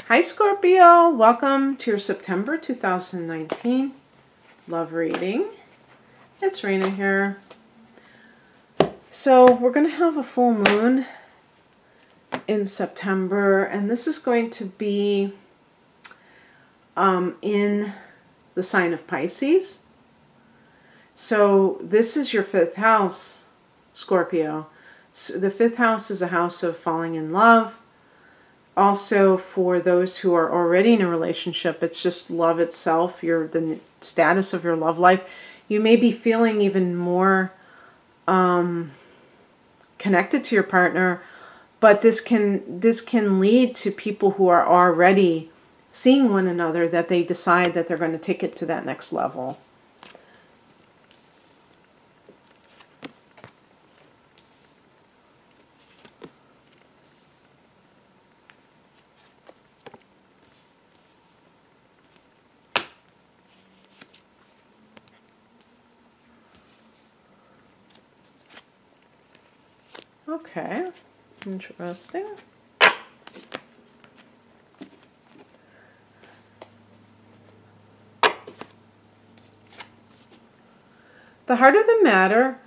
Hi Scorpio, welcome to your September 2019 love reading. It's Rena here. So we're going to have a full moon in September, and this is going to be in the sign of Pisces. So this is your fifth house, Scorpio. So the fifth house is a house of falling in love. Also, for those who are already in a relationship, it's just love itself, the status of your love life. You may be feeling even more connected to your partner, but this can lead to people who are already seeing one another, that they decide that they're going to take it to that next level. Okay, interesting. The heart of the matter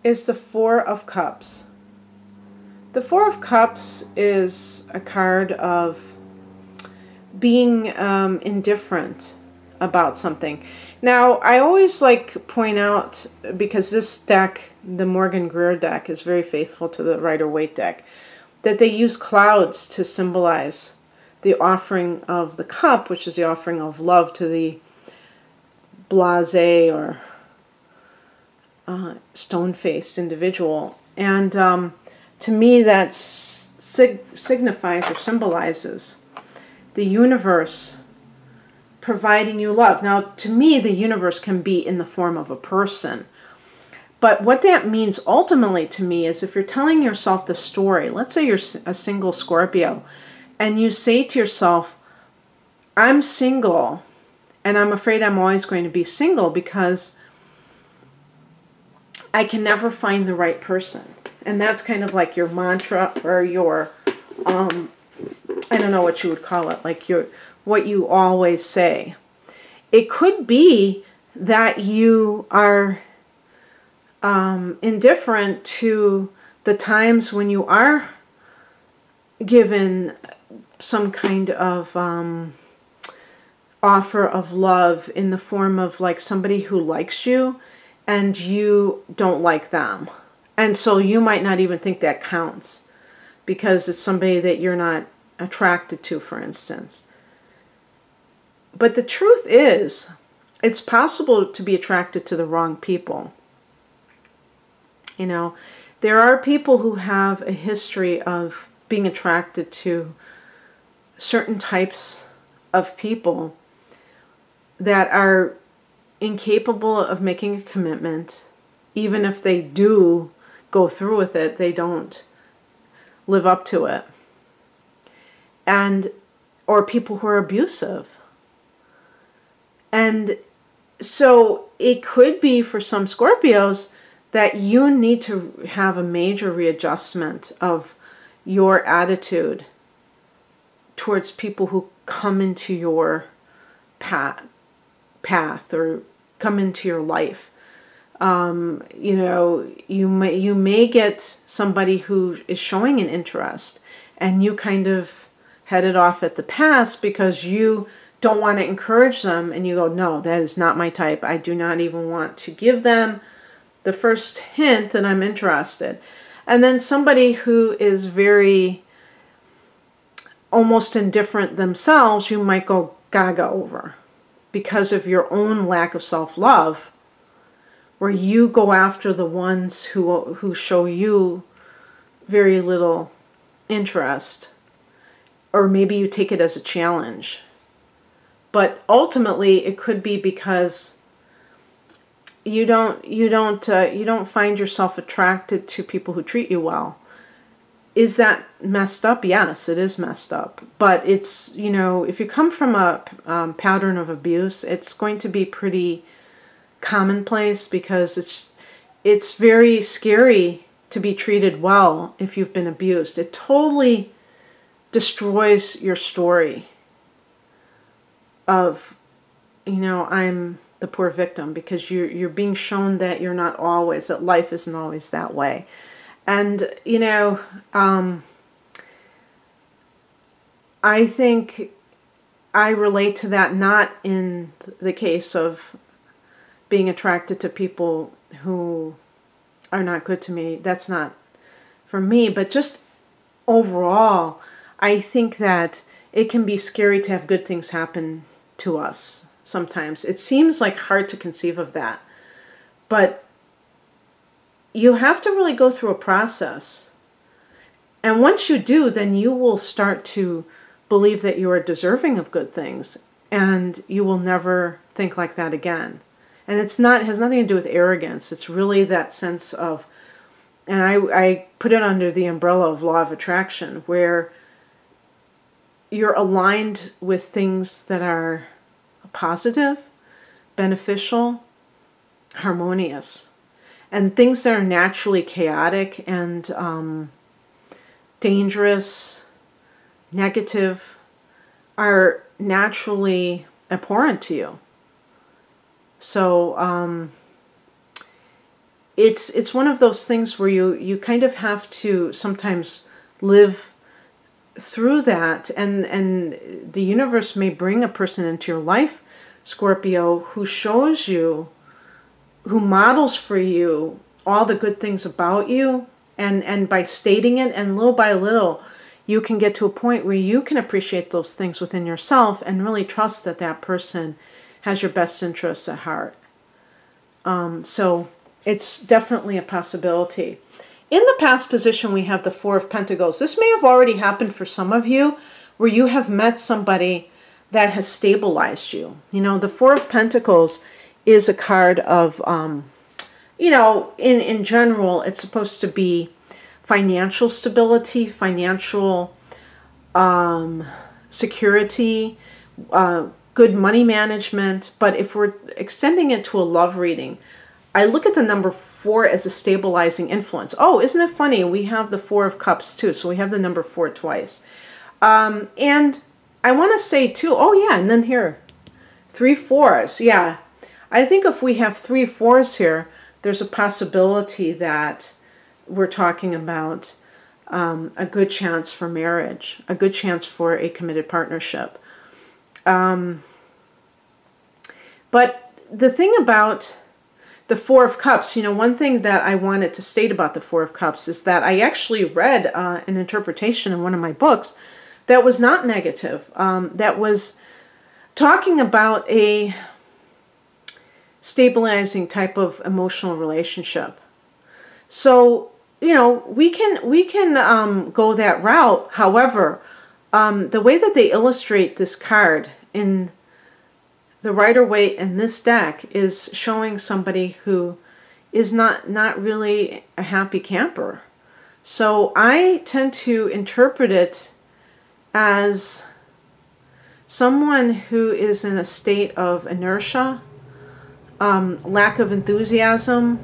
is the Four of Cups. The Four of Cups is a card of being indifferent about something. Now, I always point out, because this deck, the Morgan Greer deck, is very faithful to the Rider-Waite deck, that they use clouds to symbolize the offering of the cup, which is the offering of love to the blasé or stone-faced individual. And to me, that signifies or symbolizes the universe providing you love. Now, to me, the universe can be in the form of a person. But what that means ultimately to me is, if you're telling yourself the story, let's say you're a single Scorpio, and you say to yourself, I'm single, and I'm afraid I'm always going to be single because I can never find the right person. And that's kind of like your mantra, or your, I don't know what you would call it, like what you always say. It could be that you are indifferent to the times when you are given some kind of offer of love in the form of like somebody who likes you and you don't like them. And so you might not even think that counts because it's somebody that you're not attracted to, for instance. But the truth is, it's possible to be attracted to the wrong people. You know, there are people who have a history of being attracted to certain types of people that are incapable of making a commitment. Even if they do go through with it, they don't live up to it. Or people who are abusive. And so it could be for some Scorpios that you need to have a major readjustment of your attitude towards people who come into your path or come into your life. You know, you may get somebody who is showing an interest, and you kind of head it off at the pass because you don't want to encourage them, and you go, no, that is not my type. I do not even want to give them the first hint that I'm interested. And then somebody who is very almost indifferent themselves, you might go gaga over because of your own lack of self-love, where you go after the ones who show you very little interest, or maybe you take it as a challenge. But ultimately, it could be because you don't find yourself attracted to people who treat you well. Is that messed up? Yes, it is messed up. But it's, you know, if you come from a pattern of abuse, it's going to be pretty commonplace, because it's very scary to be treated well if you've been abused. It totally destroys your story. of, I'm the poor victim, because you're being shown that you're not always, that life isn't always that way. And, I think I relate to that, not in the case of being attracted to people who are not good to me. That's not for me, but just overall, I think that it can be scary to have good things happen to us sometimes. It seems like hard to conceive of that, but you have to really go through a process. And once you do, then you will start to believe that you are deserving of good things, and you will never think like that again. And it has nothing to do with arrogance. It's really that sense of, and I put it under the umbrella of law of attraction, where you're aligned with things that are positive, beneficial, harmonious. And things that are naturally chaotic and dangerous, negative, are naturally abhorrent to you. So it's one of those things where you kind of have to sometimes live through that, and the universe may bring a person into your life, Scorpio, who shows you, who models for you all the good things about you, and by stating it, and little by little, you can get to a point where you can appreciate those things within yourself and really trust that that person has your best interests at heart. So it's definitely a possibility. In the past position, we have the Four of Pentacles. This may have already happened for some of you, where you have met somebody that has stabilized you. The Four of Pentacles is a card of, in general, it's supposed to be financial stability, financial security, good money management. But if we're extending it to a love reading, I look at the number 4 as a stabilizing influence. Oh, isn't it funny? We have the Four of Cups too, so we have the number 4 twice. And I want to say too, oh yeah, and then here, 3 4s. Yeah, I think if we have 3 4s here, there's a possibility that we're talking about a good chance for marriage, a good chance for a committed partnership. But the thing about the Four of Cups, one thing that I wanted to state about the Four of Cups is that I actually read an interpretation in one of my books that was not negative, that was talking about a stabilizing type of emotional relationship. So, we can go that route. However, the way that they illustrate this card in the Rider-Waite in this deck is showing somebody who is not really a happy camper. So I tend to interpret it as someone who is in a state of inertia, lack of enthusiasm,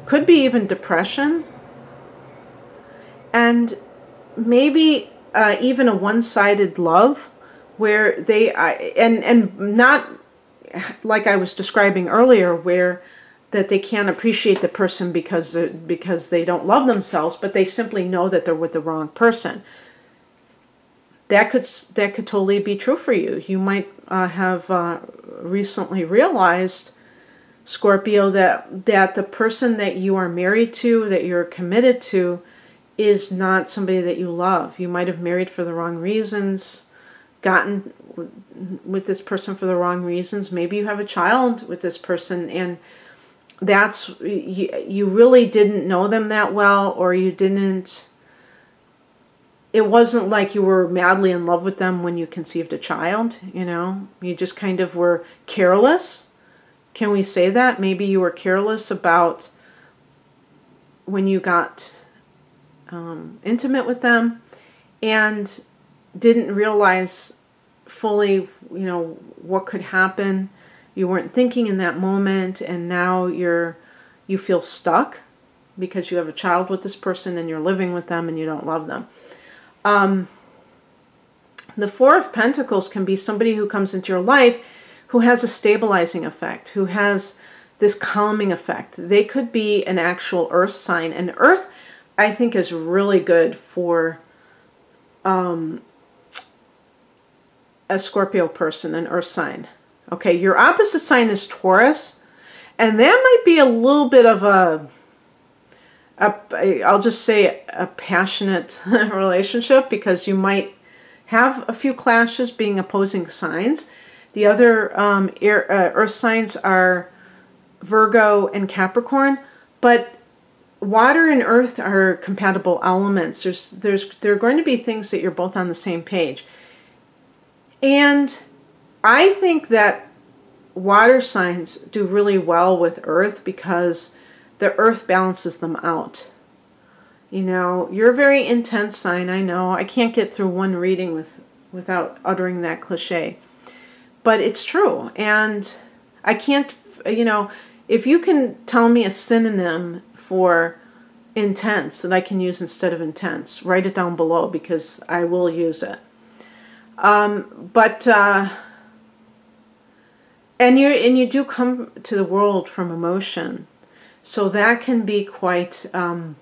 could be even depression, and maybe even a one-sided love, where they and not like I was describing earlier, where that they can't appreciate the person because they don't love themselves, but they simply know that they're with the wrong person. That could totally be true for you. You might have recently realized, Scorpio, that the person that you are married to, that you're committed to, is not somebody that you love. You might have married for the wrong reasons, gotten with this person for the wrong reasons. Maybe you have a child with this person, and that's you really didn't know them that well, or you didn't. It wasn't like you were madly in love with them when you conceived a child. You just kind of were careless. Can we say that? Maybe you were careless about when you got intimate with them, and didn't realize fully, what could happen. You weren't thinking in that moment, and now you feel stuck because you have a child with this person and you're living with them and you don't love them. The Four of Pentacles can be somebody who comes into your life who has a stabilizing effect, who has this calming effect. They could be an actual earth sign. And earth, I think, is really good for a Scorpio person, an earth sign. Okay, your opposite sign is Taurus. And that might be a little bit of I'll just say a passionate relationship, because you might have a few clashes being opposing signs. The other earth signs are Virgo and Capricorn, but water and earth are compatible elements. There are going to be things that you're both on the same page. And I think that water signs do really well with earth because the earth balances them out. You know, you're a very intense sign, I know. I can't get through one reading without uttering that cliche. But it's true. And I can't, you know, if you can tell me a synonym for intense that I can use instead of intense, write it down below, because I will use it. And you do come to the world from emotion. So that can be quite, that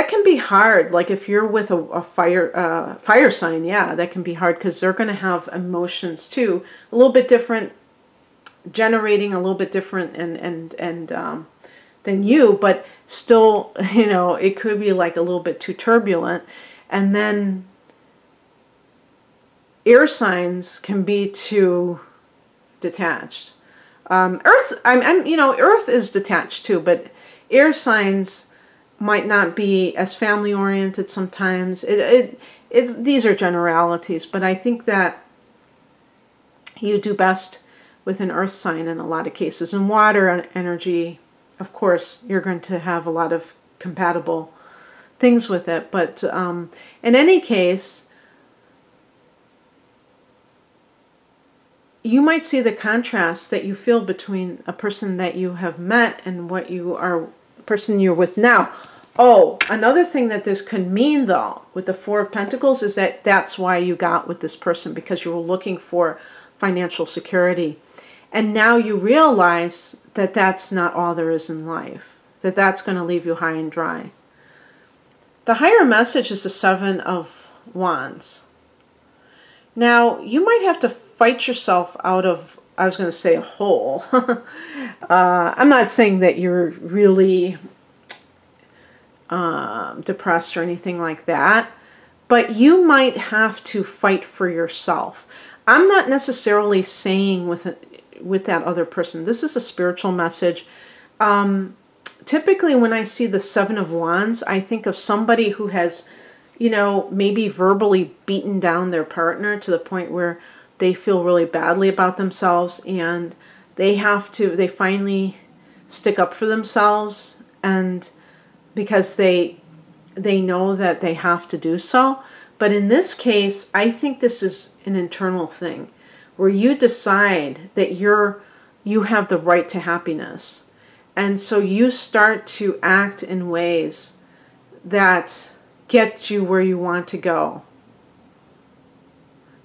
can be hard. Like if you're with a fire sign, yeah, that can be hard, because they're going to have emotions too, a little bit different, generating a little bit different than you, but still, you know, it could be like a little bit too turbulent. And then air signs can be too detached. Earth, you know, earth is detached too, but air signs might not be as family oriented sometimes. These are generalities, but I think that you do best with an earth sign in a lot of cases. And water energy, of course, you're going to have a lot of compatible things with it. But in any case, you might see the contrast that you feel between a person that you have met and what you are, the person you're with now. Oh, another thing that this could mean, though, with the Four of Pentacles is that that's why you got with this person, because you were looking for financial security. And now you realize that that's not all there is in life, that that's going to leave you high and dry. The higher message is the Seven of Wands. Now, you might have to fight yourself out of, I was going to say, a hole. I'm not saying that you're really depressed or anything like that, but you might have to fight for yourself. I'm not necessarily saying with that other person. This is a spiritual message. Typically, when I see the Seven of Wands, I think of somebody who has, you know, maybe verbally beaten down their partner to the point where they feel really badly about themselves, and they finally stick up for themselves, and because they know that they have to do so. But in this case, I think this is an internal thing where you decide that you have the right to happiness. And so you start to act in ways that get you where you want to go.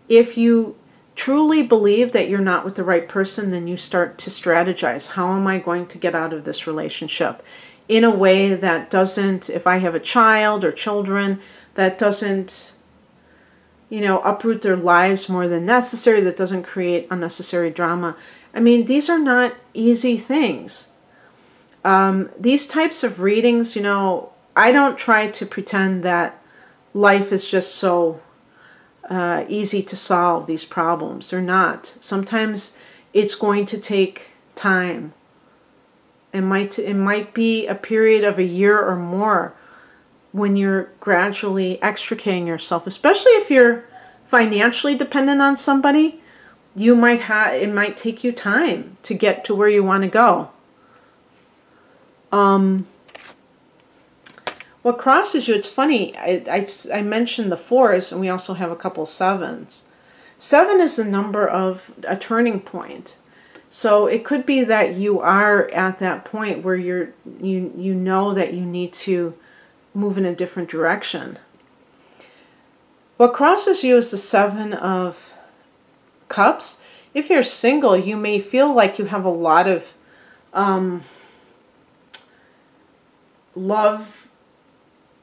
If you truly believe that you're not with the right person, then you start to strategize. How am I going to get out of this relationship in a way that doesn't, if I have a child or children, that doesn't, you know, uproot their lives more than necessary, that doesn't create unnecessary drama. I mean, these are not easy things. These types of readings, you know, I don't try to pretend that life is just so easy to solve these problems. They're not. Sometimes it's going to take time. It might be a period of a year or more when you're gradually extricating yourself, especially if you're financially dependent on somebody. It might take you time to get to where you want to go. What crosses you, it's funny, I mentioned the fours, and we also have a couple sevens. 7 is the number of a turning point. So it could be that you are at that point where you know that you need to move in a different direction. What crosses you is the Seven of Cups. If you're single, you may feel like you have a lot of love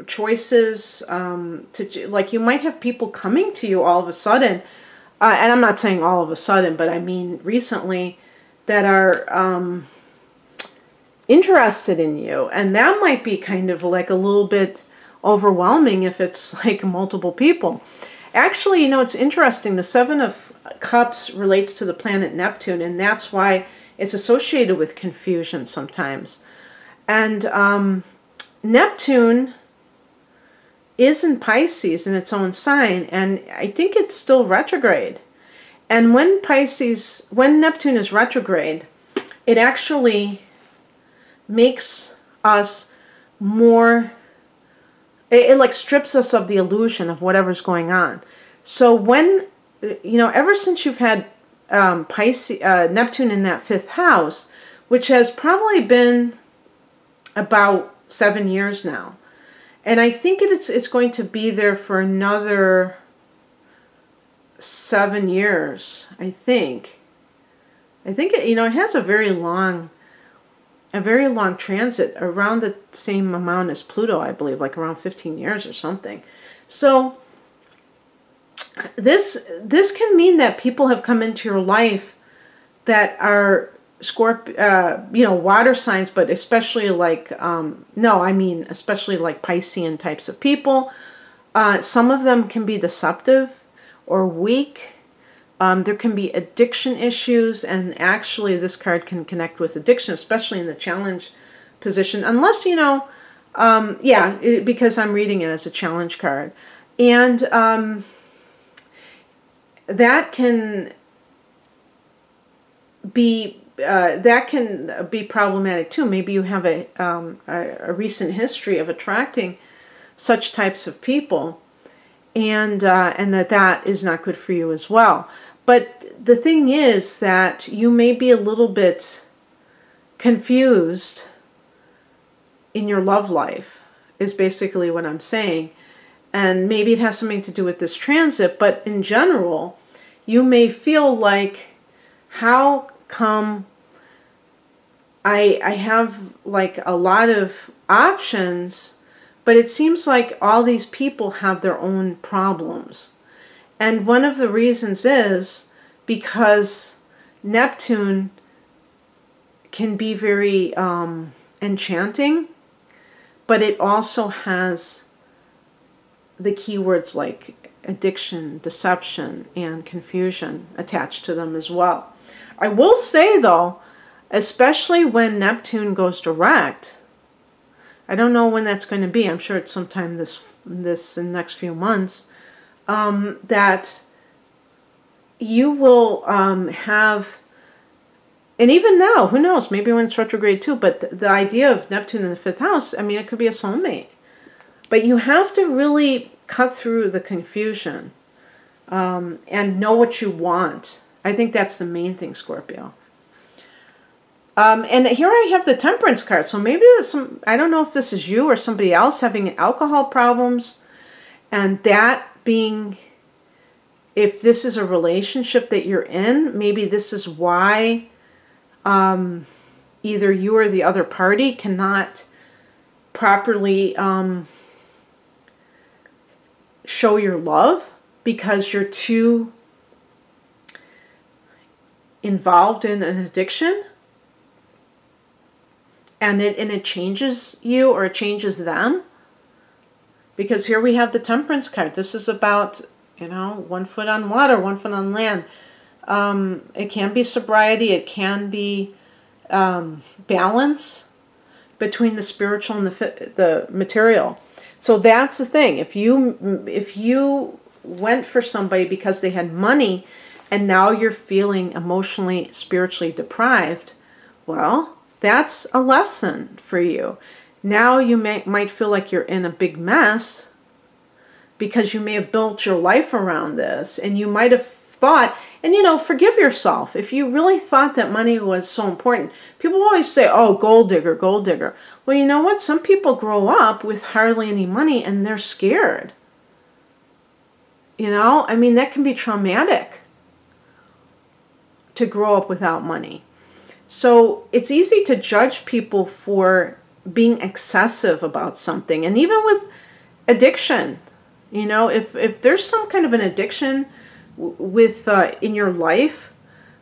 choices. Like you might have people coming to you all of a sudden, and I'm not saying all of a sudden, but I mean recently, that are interested in you, and that might be kind of like a little bit overwhelming if it's like multiple people. Actually, you know, it's interesting. The Seven of Cups relates to the planet Neptune, and that's why it's associated with confusion sometimes. And Neptune is in Pisces in its own sign, and I think it's still retrograde. And when Neptune is retrograde, it actually makes us more, it like strips us of the illusion of whatever's going on. So when, you know, ever since you've had Neptune in that 5th house, which has probably been about 7 years now, and I think it's going to be there for another 7 years, I think. It, you know, it has a very long transit, around the same amount as Pluto, I believe, like around 15 years or something. So this can mean that people have come into your life that are Scorpio, you know, water signs, but especially like, especially like Piscean types of people. Some of them can be deceptive or weak. There can be addiction issues, and actually this card can connect with addiction, especially in the challenge position, unless, you know, because I'm reading it as a challenge card. And that can be problematic too. Maybe you have a recent history of attracting such types of people, and that is not good for you as well. But the thing is that you may be a little bit confused in your love life, is basically what I'm saying. And maybe it has something to do with this transit, but in general, you may feel like, how come I have like a lot of options, but it seems like all these people have their own problems. And one of the reasons is because Neptune can be very enchanting, but it also has the keywords like addiction, deception, and confusion attached to them as well. I will say though, especially when Neptune goes direct, I don't know when that's going to be. I'm sure it's sometime this in the next few months. That you will have, and even now, who knows, maybe when it's retrograde too, but the idea of Neptune in the 5th house, I mean, it could be a soulmate. But you have to really cut through the confusion and know what you want. I think that's the main thing, Scorpio. And here I have the Temperance card. So maybe there's some, I don't know if this is you or somebody else having alcohol problems, and that being, if this is a relationship that you're in, maybe this is why either you or the other party cannot properly show your love because you're too involved in an addiction, and it changes you or it changes them. Because here we have the Temperance card. This is about, you know, 1 foot on water, 1 foot on land. It can be sobriety. It can be balance between the spiritual and the material. So that's the thing. If you went for somebody because they had money and now you're feeling emotionally, spiritually deprived, well, that's a lesson for you. Now you might feel like you're in a big mess because you may have built your life around this, and you might have thought, and you know, forgive yourself. If you really thought that money was so important, people always say, oh, gold digger, gold digger. Well, you know what? Some people grow up with hardly any money and they're scared. You know, I mean, that can be traumatic to grow up without money. So it's easy to judge people for being excessive about something. And even with addiction, you know, if there's some kind of an addiction with in your life,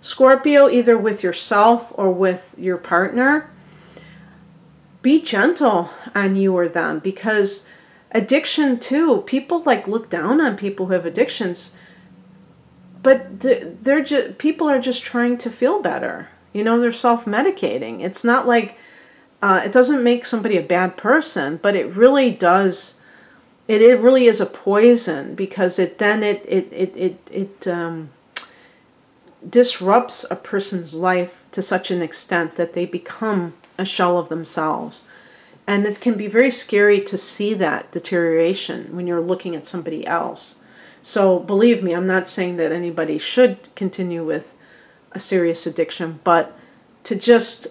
Scorpio, either with yourself or with your partner, be gentle on you or them, because addiction too, people like look down on people who have addictions, but they're just, people are just trying to feel better. You know, they're self-medicating. It's not like, it doesn't make somebody a bad person, but it really does, it really is a poison, because it disrupts a person's life to such an extent that they become a shell of themselves. And it can be very scary to see that deterioration when you're looking at somebody else. So believe me, I'm not saying that anybody should continue with a serious addiction, but to just,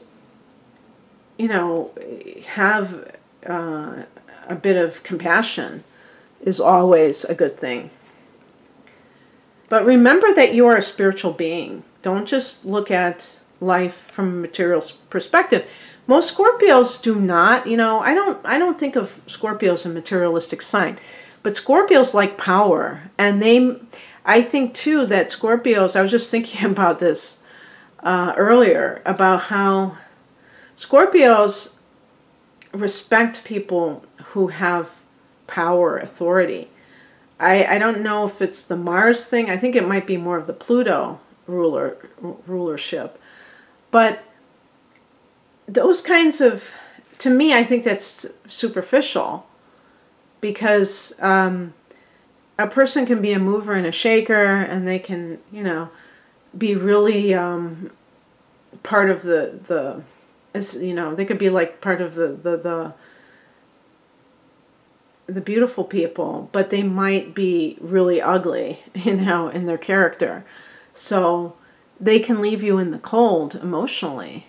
you know, have a bit of compassion is always a good thing. But remember that you are a spiritual being. Don't just look at life from a material perspective. Most Scorpios do not, you know, I don't think of Scorpios as a materialistic sign, but Scorpios like power. And I think too that Scorpios, I was just thinking about this earlier, about how Scorpios respect people who have power, authority. I don't know if it's the Mars thing. I think it might be more of the Pluto rulership. But those kinds of, to me, I think that's superficial, because a person can be a mover and a shaker, and they can, you know, be really part of the you know, they could be like part of the beautiful people, but they might be really ugly, you know, in their character. So they can leave you in the cold emotionally.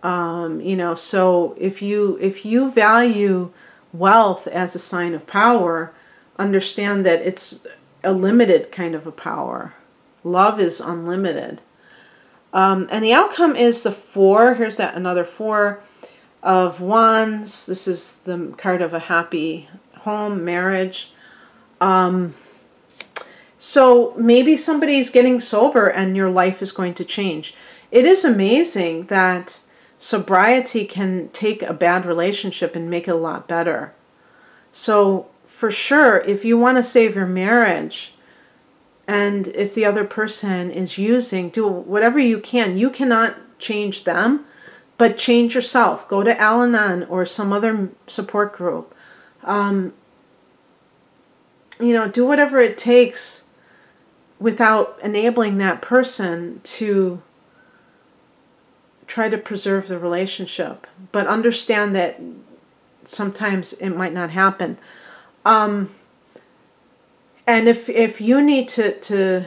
You know, so if you value wealth as a sign of power, understand that it's a limited kind of a power. Love is unlimited. And the outcome is the 4. Here's that another 4 of Wands. This is the card of a happy home, marriage. So maybe somebody's getting sober and your life is going to change. It is amazing that sobriety can take a bad relationship and make it a lot better. So for sure, if you want to save your marriage, and if the other person is using, do whatever you can. You cannot change them, but change yourself. Go to Al-Anon or some other support group. You know, do whatever it takes without enabling that person to try to preserve the relationship. But understand that sometimes it might not happen. And if you need to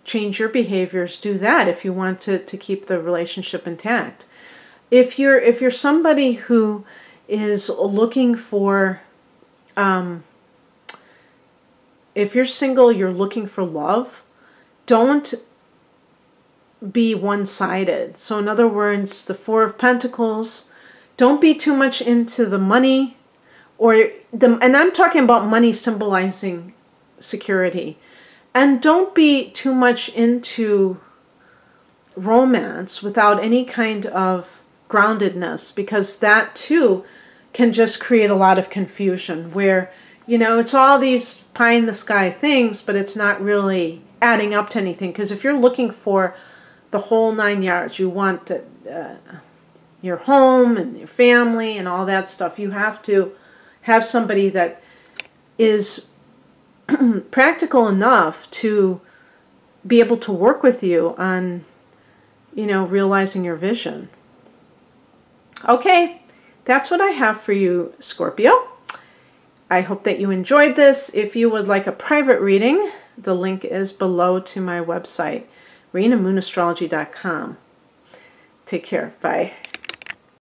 change your behaviors, do that if you want to keep the relationship intact. If you're somebody who is looking for, if you're single, you're looking for love, don't be one-sided. So in other words, the 4 of Pentacles, don't be too much into the money, and I'm talking about money symbolizing security. And don't be too much into romance without any kind of groundedness, because that too can just create a lot of confusion where, you know, it's all these pie in the sky things, but it's not really adding up to anything. Because if you're looking for the whole 9 yards, you want your home and your family and all that stuff, you have to have somebody that is practical enough to be able to work with you on, you know, realizing your vision. Okay, that's what I have for you, Scorpio. I hope that you enjoyed this. If you would like a private reading, the link is below to my website, RenaMoonAstrology.com. Take care. Bye.